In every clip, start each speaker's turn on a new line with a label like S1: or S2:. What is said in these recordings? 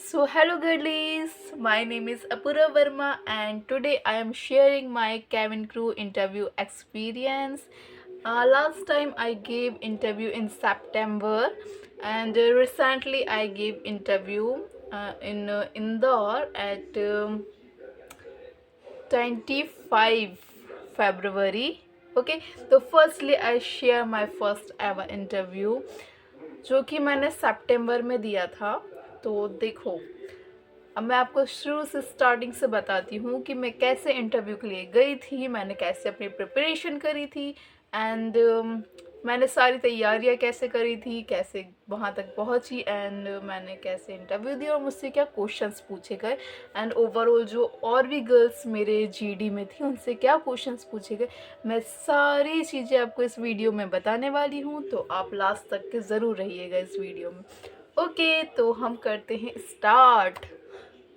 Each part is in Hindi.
S1: So hello girlies, my name is Apura Verma and today I am sharing my cabin crew interview experience. Last time I gave interview in September and recently I gave interview in Indore at 25 February. Okay, so firstly I share my first ever interview जो कि मैंने सितंबर में दिया था। तो देखो, अब मैं आपको शुरू से स्टार्टिंग से बताती हूँ कि मैं कैसे इंटरव्यू के लिए गई थी, मैंने कैसे अपनी प्रिपरेशन करी थी एंड मैंने सारी तैयारियाँ कैसे करी थी, कैसे वहाँ तक पहुँची एंड मैंने कैसे इंटरव्यू दिया और मुझसे क्या क्वेश्चंस पूछे गए एंड ओवरऑल जो और भी गर्ल्स मेरे जीडी में थी उनसे क्या क्वेश्चंस पूछे गए, मैं सारी चीज़ें आपको इस वीडियो में बताने वाली हूँ। तो आप लास्ट तक के ज़रूर रहिएगा इस वीडियो में। ओके, तो हम करते हैं स्टार्ट।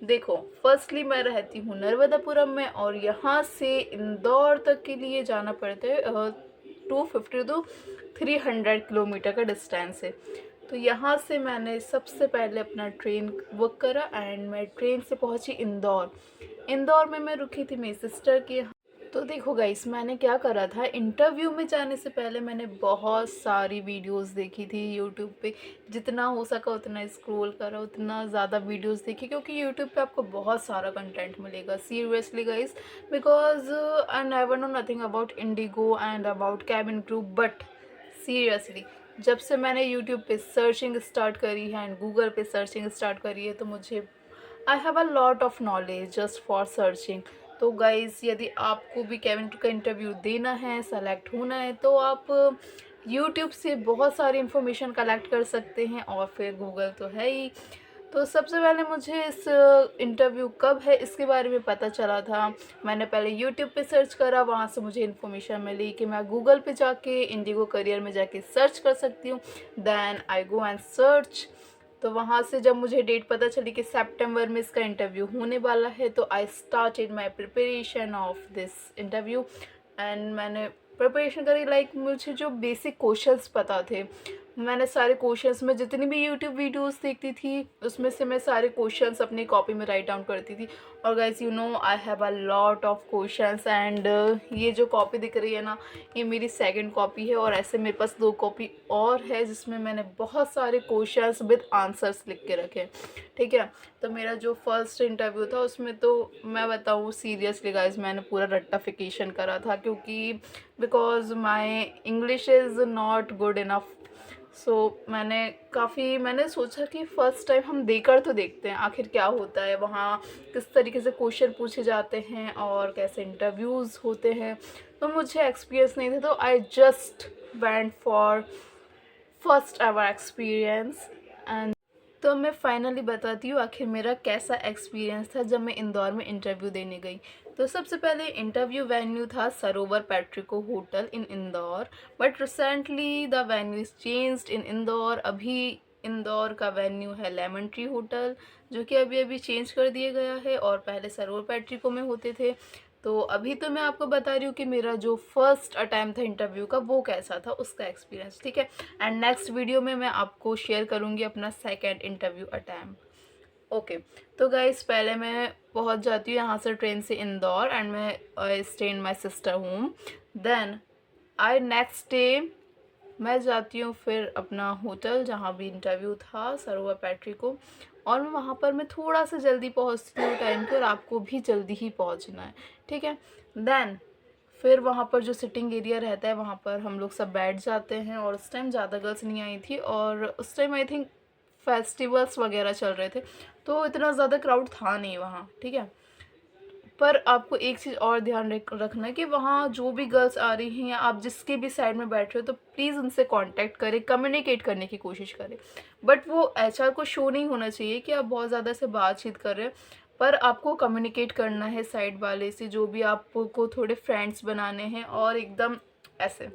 S1: देखो, फर्स्टली मैं रहती हूँ नर्मदापुरम में और यहाँ से इंदौर तक के लिए जाना पड़ता है 250 टू 300 किलोमीटर का डिस्टेंस है। तो यहाँ से मैंने सबसे पहले अपना ट्रेन बुक करा एंड मैं ट्रेन से पहुँची इंदौर। इंदौर में मैं रुकी थी मेरी सिस्टर के यहाँ। तो देखो गाइस, मैंने क्या करा था, इंटरव्यू में जाने से पहले मैंने बहुत सारी वीडियोस देखी थी यूट्यूब पे। जितना हो सका उतना स्क्रॉल करा, उतना ज़्यादा वीडियोस देखी क्योंकि यूट्यूब पे आपको बहुत सारा कंटेंट मिलेगा seriously guys. Because I never know nothing about Indigo and about cabin crew, but seriously जब से मैंने यूट्यूब पे सर्चिंग स्टार्ट करी है एंड गूगल पे सर्चिंग स्टार्ट करी है तो मुझे I have a lot of knowledge just for searching. तो गाइज़, यदि आपको भी केविन का इंटरव्यू देना है, सेलेक्ट होना है, तो आप यूट्यूब से बहुत सारी इन्फॉर्मेशन कलेक्ट कर सकते हैं और फिर गूगल तो है ही। तो सबसे पहले मुझे इस इंटरव्यू कब है इसके बारे में पता चला था। मैंने पहले यूट्यूब पे सर्च करा, वहाँ से मुझे इन्फॉर्मेशन मिली कि मैं गूगल पे जाके इंडिगो करियर में जाके सर्च कर सकती हूँ। Then I go and search. तो वहाँ से जब मुझे डेट पता चली कि सितंबर में इसका इंटरव्यू होने वाला है तो I started my preparation of this interview and मैंने प्रिपरेशन करी। लाइक मुझे जो बेसिक क्वेश्चंस पता थे, मैंने सारे क्वेश्चंस में जितनी भी यूट्यूब वीडियोस देखती थी उसमें से मैं सारे क्वेश्चंस अपनी कॉपी में राइट डाउन करती थी। और guys, you know I have a lot of questions and ये जो कॉपी दिख रही है ना, ये मेरी सेकंड कॉपी है और ऐसे मेरे पास 2 कॉपी और है जिसमें मैंने बहुत सारे क्वेश्चंस विद आंसर्स लिख के रखे हैं। ठीक है, तो मेरा जो फर्स्ट इंटरव्यू था उसमें तो मैं बताऊँ सीरियसली गाइस, मैंने पूरा रट्टाफिकेशन करा था क्योंकि because my English is not good enough. सो मैंने सोचा कि फ़र्स्ट टाइम हम देकर तो देखते हैं आखिर क्या होता है वहाँ, किस तरीके से क्वेश्चन पूछे जाते हैं और कैसे इंटरव्यूज़ होते हैं। तो मुझे एक्सपीरियंस नहीं था तो I just went for first ever experience and तो मैं फाइनली बताती हूँ आखिर मेरा कैसा एक्सपीरियंस था जब मैं इंदौर में इंटरव्यू देने गई। तो सबसे पहले इंटरव्यू वेन्यू था सरोवर पैट्रिको hotel in Indore, but recently the venue is changed in Indore. अभी इंदौर का वेन्यू है लेमन ट्री होटल जो कि अभी अभी चेंज कर दिया गया है और पहले सरोवर पैट्रिको में होते थे। तो अभी तो मैं आपको बता रही हूँ कि मेरा जो फर्स्ट अटैम्प्ट था इंटरव्यू का वो कैसा था, उसका एक्सपीरियंस। ठीक है, एंड नेक्स्ट वीडियो में मैं आपको शेयर करूँगी अपना सेकंड इंटरव्यू अटैम्प्ट। ओके, तो गाइस पहले मैं पहुँच जाती हूँ यहाँ से ट्रेन से इंदौर एंड मैं stay in my sister home. Then I next day मैं जाती हूँ फिर अपना होटल जहाँ भी इंटरव्यू था सरोवर पैट्री को, और मैं वहाँ पर मैं थोड़ा सा जल्दी पहुँचती हूँ टाइम पे और आपको भी जल्दी ही पहुँचना है। ठीक है, देन फिर वहाँ पर जो सिटिंग एरिया रहता है वहाँ पर हम लोग सब बैठ जाते हैं और उस टाइम ज़्यादा गर्ल्स नहीं आई थी और उस टाइम आई थिंक फेस्टिवल्स वगैरह चल रहे थे तो इतना ज़्यादा क्राउड था नहीं वहाँ। ठीक है, पर आपको एक चीज़ और ध्यान रखना है कि वहाँ जो भी गर्ल्स आ रही हैं या आप जिसके भी साइड में बैठ रहे हो तो प्लीज़ उनसे कांटेक्ट करें, कम्युनिकेट करने की कोशिश करें। बट वो एचआर को शो नहीं होना चाहिए कि आप बहुत ज़्यादा से बातचीत कर रहे हैं, पर आपको कम्युनिकेट करना है साइड वाले से, जो भी आपको थोड़े फ्रेंड्स बनाने हैं और एकदम ऐसे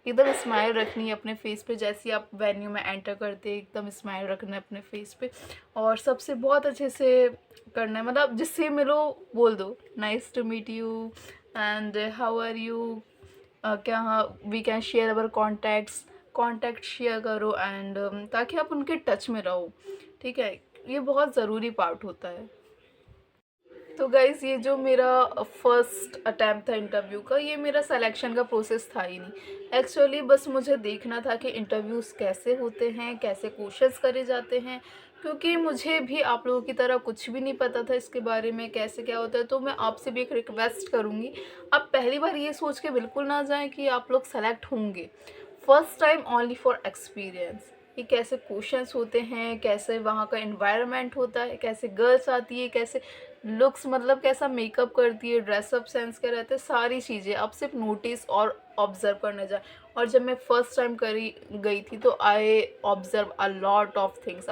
S1: एकदम स्माइल रखनी है अपने फेस पे। जैसे ही आप वेन्यू में एंटर करते हैं एकदम स्माइल रखना है अपने फेस पे और सबसे बहुत अच्छे से करना है, मतलब जिससे मिलो बोल दो nice to meet you and how are you, क्या हाँ we can share our contact share करो एंड ताकि आप उनके टच में रहो। ठीक है, ये बहुत ज़रूरी पार्ट होता है। तो गाइज़ ये जो मेरा फर्स्ट अटैम्प्ट था इंटरव्यू का, ये मेरा सिलेक्शन का प्रोसेस था ही नहीं। एक्चुअली बस मुझे देखना था कि इंटरव्यूज़ कैसे होते हैं, कैसे क्वेश्चंस करे जाते हैं, क्योंकि मुझे भी आप लोगों की तरह कुछ भी नहीं पता था इसके बारे में कैसे क्या होता है। तो मैं आपसे भी एक रिक्वेस्ट करूँगी, आप पहली बार ये सोच के बिल्कुल ना जाएँ कि आप लोग सेलेक्ट होंगे। First time only for experience, कि कैसे क्वेश्चंस होते हैं, कैसे वहाँ का एनवायरनमेंट होता है, कैसे गर्ल्स आती है, कैसे लुक्स मतलब कैसा मेकअप करती है, ड्रेसअप सेंस क्या रहता है, सारी चीज़ें आप सिर्फ नोटिस और ऑब्जर्व करने जाए। और जब मैं फर्स्ट टाइम करी गई थी तो I observe a lot of things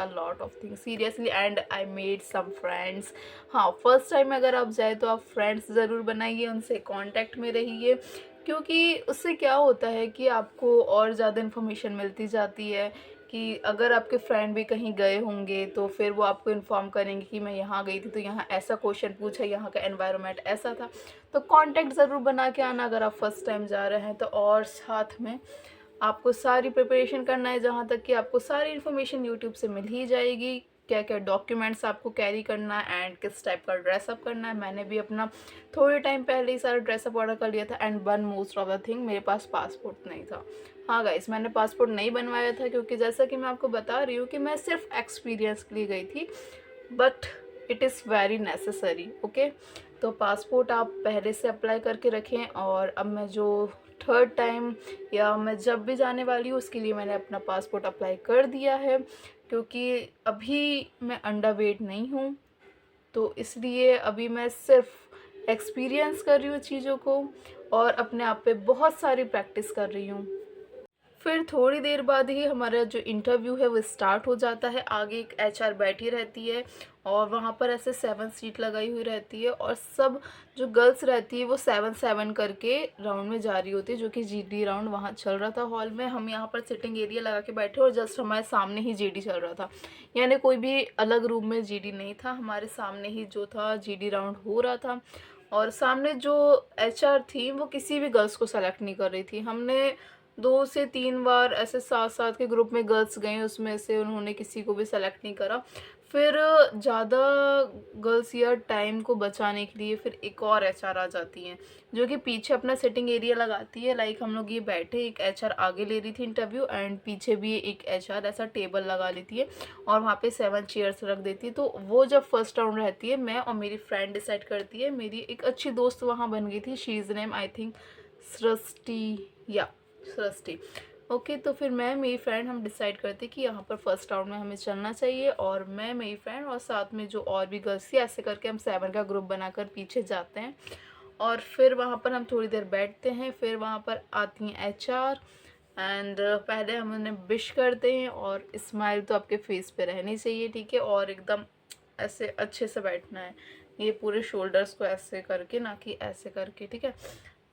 S1: seriously, and I made some friends. हाँ, फर्स्ट टाइम अगर आप जाए तो आप फ्रेंड्स ज़रूर बनाइए, उनसे कांटेक्ट में रहिए, क्योंकि उससे क्या होता है कि आपको और ज़्यादा इन्फॉर्मेशन मिलती जाती है। कि अगर आपके फ्रेंड भी कहीं गए होंगे तो फिर वो आपको इन्फॉर्म करेंगे कि मैं यहाँ गई थी तो यहाँ ऐसा क्वेश्चन पूछा, यहाँ का एनवायरनमेंट ऐसा था। तो कांटेक्ट ज़रूर बना के आना अगर आप फर्स्ट टाइम जा रहे हैं तो। और साथ में आपको सारी प्रिपरेशन करना है, जहाँ तक कि आपको सारी इन्फॉर्मेशन यूट्यूब से मिल ही जाएगी, क्या क्या डॉक्यूमेंट्स आपको कैरी करना है एंड किस टाइप का ड्रेसअप करना है। मैंने भी अपना थोड़े टाइम पहले ही सारा ड्रेसअप ऑर्डर कर लिया था। And one most of the thing, मेरे पास पासपोर्ट नहीं था। हाँ गाइस, मैंने पासपोर्ट नहीं बनवाया था क्योंकि जैसा कि मैं आपको बता रही हूँ कि मैं सिर्फ एक्सपीरियंस के लिए गई थी, but it is very necessary. Okay, तो पासपोर्ट आप पहले से अप्लाई करके रखें। और अब मैं जो थर्ड टाइम या मैं जब भी जाने वाली हूँ उसके लिए मैंने अपना पासपोर्ट अप्लाई कर दिया है, क्योंकि अभी मैं अंडर वेट नहीं हूँ। तो इसलिए अभी मैं सिर्फ एक्सपीरियंस कर रही हूँ चीज़ों को और अपने आप पे बहुत सारी प्रैक्टिस कर रही हूँ। फिर थोड़ी देर बाद ही हमारा जो इंटरव्यू है वो स्टार्ट हो जाता है। आगे एक एचआर बैठी रहती है और वहाँ पर ऐसे 7 सीट लगाई हुई रहती है और सब जो गर्ल्स रहती है वो 7-7 करके राउंड में जा रही होती है, जो कि जीडी राउंड वहाँ चल रहा था हॉल में। हम यहाँ पर सिटिंग एरिया लगा के बैठे और जस्ट हमारे सामने ही जीडी चल रहा था, यानी कोई भी अलग रूम में जीडी नहीं था, हमारे सामने ही जो था जीडी राउंड हो रहा था। और सामने जो एचआर थी वो किसी भी गर्ल्स को सेलेक्ट नहीं कर रही थी। हमने 2 से 3 बार ऐसे साथ-साथ के ग्रुप में गर्ल्स गए, उसमें से उन्होंने किसी को भी सेलेक्ट नहीं करा। फिर ज़्यादा गर्ल्स या टाइम को बचाने के लिए फिर एक और एचआर आ जाती हैं, जो कि पीछे अपना सिटिंग एरिया लगाती है। लाइक हम लोग ये बैठे, एक एचआर आगे ले रही थी इंटरव्यू एंड पीछे भी एक एचआर ऐसा टेबल लगा लेती है और वहाँ पे 7 चेयर्स रख देती है। तो वो जब फर्स्ट राउंड रहती है, मैं और मेरी फ्रेंड डिसाइड करती है। मेरी एक अच्छी दोस्त वहाँ बन गई थी, she is name I think सृष्टि, या सृष्टि। ओके, तो फिर मैं मेरी फ्रेंड हम डिसाइड करते कि यहाँ पर फर्स्ट राउंड में हमें चलना चाहिए, और मैं, मेरी फ्रेंड और साथ में जो और भी गर्ल्स थी, ऐसे करके हम 7 का ग्रुप बनाकर पीछे जाते हैं। और फिर वहाँ पर हम थोड़ी देर बैठते हैं। फिर वहाँ पर आती हैं एचआर एंड पहले हम उन्हें विश करते हैं, और स्माइल तो आपके फेस पे रहनी चाहिए, ठीक है, और एकदम ऐसे अच्छे से बैठना है, ये पूरे शोल्डर्स को ऐसे करके, ना कि ऐसे करके, ठीक है।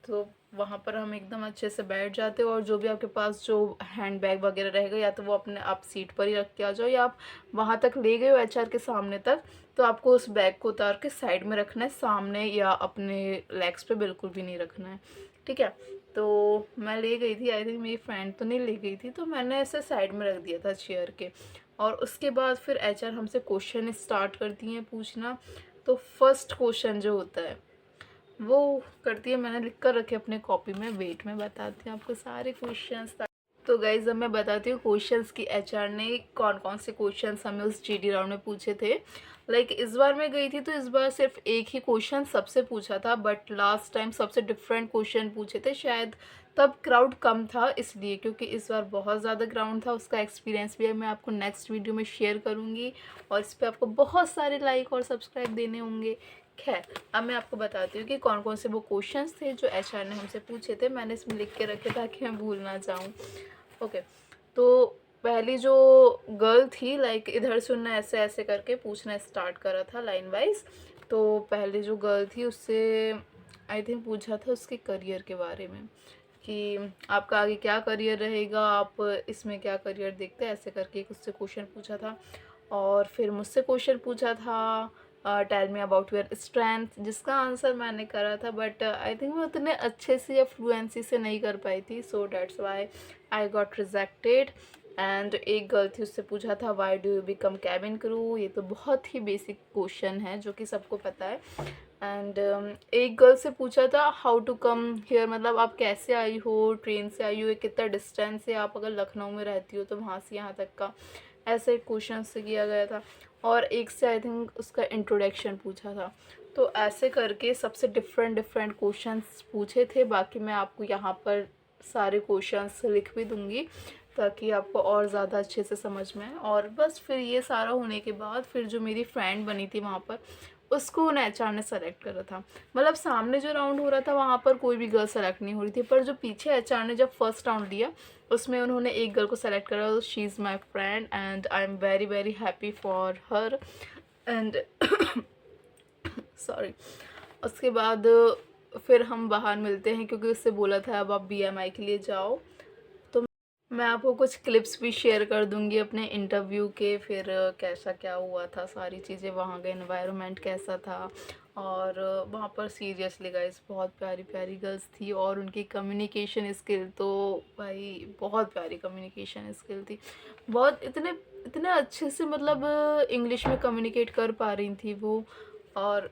S1: तो वहाँ पर हम एकदम अच्छे से बैठ जाते हो, और जो भी आपके पास जो हैंड बैग वगैरह रहेगा, या तो वो अपने आप सीट पर ही रख के आ जाओ, या आप वहाँ तक ले गए हो एचआर के सामने तक, तो आपको उस बैग को उतार के साइड में रखना है, सामने या अपने लेग्स पे बिल्कुल भी नहीं रखना है, ठीक है। तो मैं ले गई थी, आई थिंक मेरी फ्रेंड तो नहीं ले गई थी, तो मैंने ऐसे साइड में रख दिया था चेयर के। और उसके बाद फिर एचआर हमसे क्वेश्चन स्टार्ट करती हैं पूछना। तो फर्स्ट क्वेश्चन जो होता है वो करती है, मैंने लिख कर रखे अपने कॉपी में, वेट में बताती हूँ आपको सारे क्वेश्चंस। तो गाइज अब मैं बताती हूँ क्वेश्चंस की एचआर ने कौन कौन से क्वेश्चंस हमें उस जीडी राउंड में पूछे थे। लाइक इस बार मैं गई थी तो इस बार सिर्फ एक ही क्वेश्चन सबसे पूछा था, बट लास्ट टाइम सबसे डिफरेंट क्वेश्चन पूछे थे, शायद तब क्राउड कम था इसलिए, क्योंकि इस बार बहुत ज़्यादा क्राउड था। उसका एक्सपीरियंस भी है, मैं आपको नेक्स्ट वीडियो में शेयर करूँगी, और इस पर आपको बहुत सारे लाइक और सब्सक्राइब देने होंगे। खैर, अब मैं आपको बताती हूँ कि कौन कौन से वो क्वेश्चंस थे जो एचआर ने हमसे पूछे थे। मैंने इसमें लिख के रखे ताकि मैं भूल ना जाऊँ। ओके, तो पहली जो गर्ल थी, लाइक इधर से उन्होंने ऐसे ऐसे करके पूछना स्टार्ट करा था लाइन वाइज। तो पहले जो गर्ल थी उससे आई थिंक पूछा था उसके करियर के बारे में, कि आपका आगे क्या करियर रहेगा, आप इसमें क्या करियर देखते हैं, ऐसे करके एक उससे क्वेश्चन पूछा था। और फिर मुझसे क्वेश्चन पूछा था tell me about your strength, जिसका आंसर मैंने करा था, बट आई थिंक मैं उतने अच्छे से या फ्लुएंसी से नहीं कर पाई थी, सो that's why I got rejected. And एक गर्ल थी, उससे पूछा था why do you become cabin crew. ये तो बहुत ही बेसिक क्वेश्चन है जो कि सबको पता है। एंड एक गर्ल से पूछा था हाउ टू कम हियर, मतलब आप कैसे आई हो, ट्रेन से आई हो, कितना डिस्टेंस है, आप अगर लखनऊ में रहती हो तो वहाँ से यहाँ तक का, ऐसे क्वेश्चन से किया गया था। और एक से आई थिंक उसका इंट्रोडक्शन पूछा था। तो ऐसे करके सबसे डिफरेंट डिफरेंट क्वेश्चंस पूछे थे। बाकी मैं आपको यहाँ पर सारे क्वेश्चंस लिख भी दूँगी ताकि आपको और ज़्यादा अच्छे से समझ में आए। और बस फिर ये सारा होने के बाद फिर जो मेरी फ्रेंड बनी थी वहाँ पर, उसको उन एचआर ने सेलेक्ट करा था। मतलब सामने जो राउंड हो रहा था वहाँ पर कोई भी गर्ल सेलेक्ट नहीं हो रही थी, पर जो पीछे एचआर ने जब फर्स्ट राउंड लिया उसमें उन्होंने एक गर्ल को सेलेक्ट करा। She is my friend and I am very very happy for her. And sorry, उसके बाद फिर हम बाहर मिलते हैं क्योंकि उससे बोला था अब आप बीएमआई के लिए जाओ। तो मैं आपको कुछ क्लिप्स भी शेयर कर दूंगी अपने इंटरव्यू के, फिर कैसा क्या हुआ था, सारी चीज़ें, वहाँ का एनवायरनमेंट कैसा था। और वहाँ पर सीरियसली गाइस बहुत प्यारी प्यारी गर्ल्स थी और उनकी कम्युनिकेशन स्किल तो भाई बहुत प्यारी कम्युनिकेशन स्किल थी। बहुत इतने इतने अच्छे से मतलब इंग्लिश में कम्युनिकेट कर पा रही थी वो। और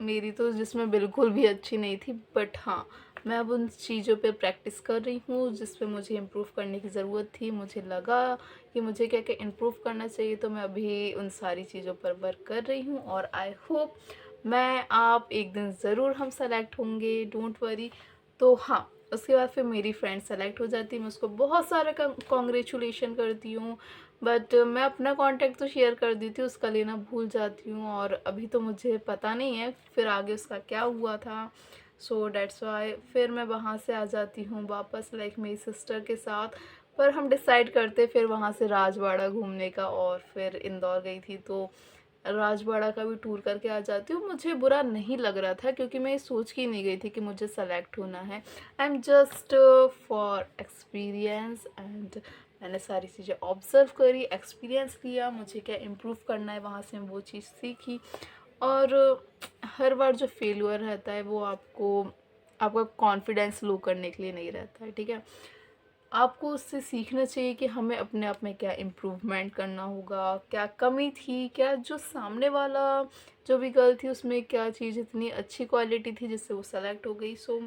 S1: मेरी तो जिसमें बिल्कुल भी अच्छी नहीं थी, बट हाँ मैं अब उन चीज़ों पे प्रैक्टिस कर रही हूँ जिस पे मुझे इम्प्रूव करने की ज़रूरत थी। मुझे लगा कि मुझे क्या क्या इम्प्रूव करना चाहिए, तो मैं अभी उन सारी चीज़ों पर वर्क कर रही हूँ। और आई होप मैं आप एक दिन ज़रूर हम सेलेक्ट होंगे, डोंट वरी। तो हाँ, उसके बाद फिर मेरी फ्रेंड सेलेक्ट हो जाती है, मैं उसको बहुत सारा कॉन्ग्रेचुलेशन करती हूँ। बट मैं अपना कांटेक्ट तो शेयर कर दी थी, उसका लेना भूल जाती हूँ और अभी तो मुझे पता नहीं है फिर आगे उसका क्या हुआ था। सो डेट्स वाई फिर मैं वहाँ से आ जाती हूँ वापस लाइक मेरी सिस्टर के साथ। पर हम डिसाइड करते फिर वहाँ से राजवाड़ा घूमने का, और फिर इंदौर गई थी तो राजवाड़ा का भी टूर करके आ जाती हूँ। मुझे बुरा नहीं लग रहा था क्योंकि मैं ये सोच के नहीं गई थी कि मुझे सेलेक्ट होना है। I am just for experience. And मैंने सारी चीज़ें ऑब्ज़र्व करी, एक्सपीरियंस लिया, मुझे क्या इम्प्रूव करना है वहाँ से वो चीज़ सीखी। और हर बार जो फेल्यूर रहता है वो आपको आपका कॉन्फिडेंस लो करने के लिए नहीं रहता है, ठीक है। आपको उससे सीखना चाहिए कि हमें अपने आप में क्या इम्प्रूवमेंट करना होगा, क्या कमी थी, क्या जो सामने वाला जो भी गर्ल थी उसमें क्या चीज़ इतनी अच्छी क्वालिटी थी जिससे वो सेलेक्ट हो गई। सो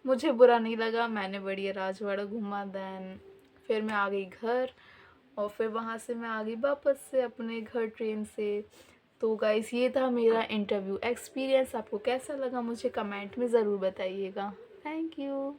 S1: मुझे बुरा नहीं लगा, मैंने बढ़िया राजवाड़ा घूमा। देन फिर मैं आ गई घर और फिर वहाँ से मैं आ गई वापस से अपने घर ट्रेन से। तो गाइस ये था मेरा इंटरव्यू एक्सपीरियंस। आपको कैसा लगा मुझे कमेंट में ज़रूर बताइएगा। Thank you.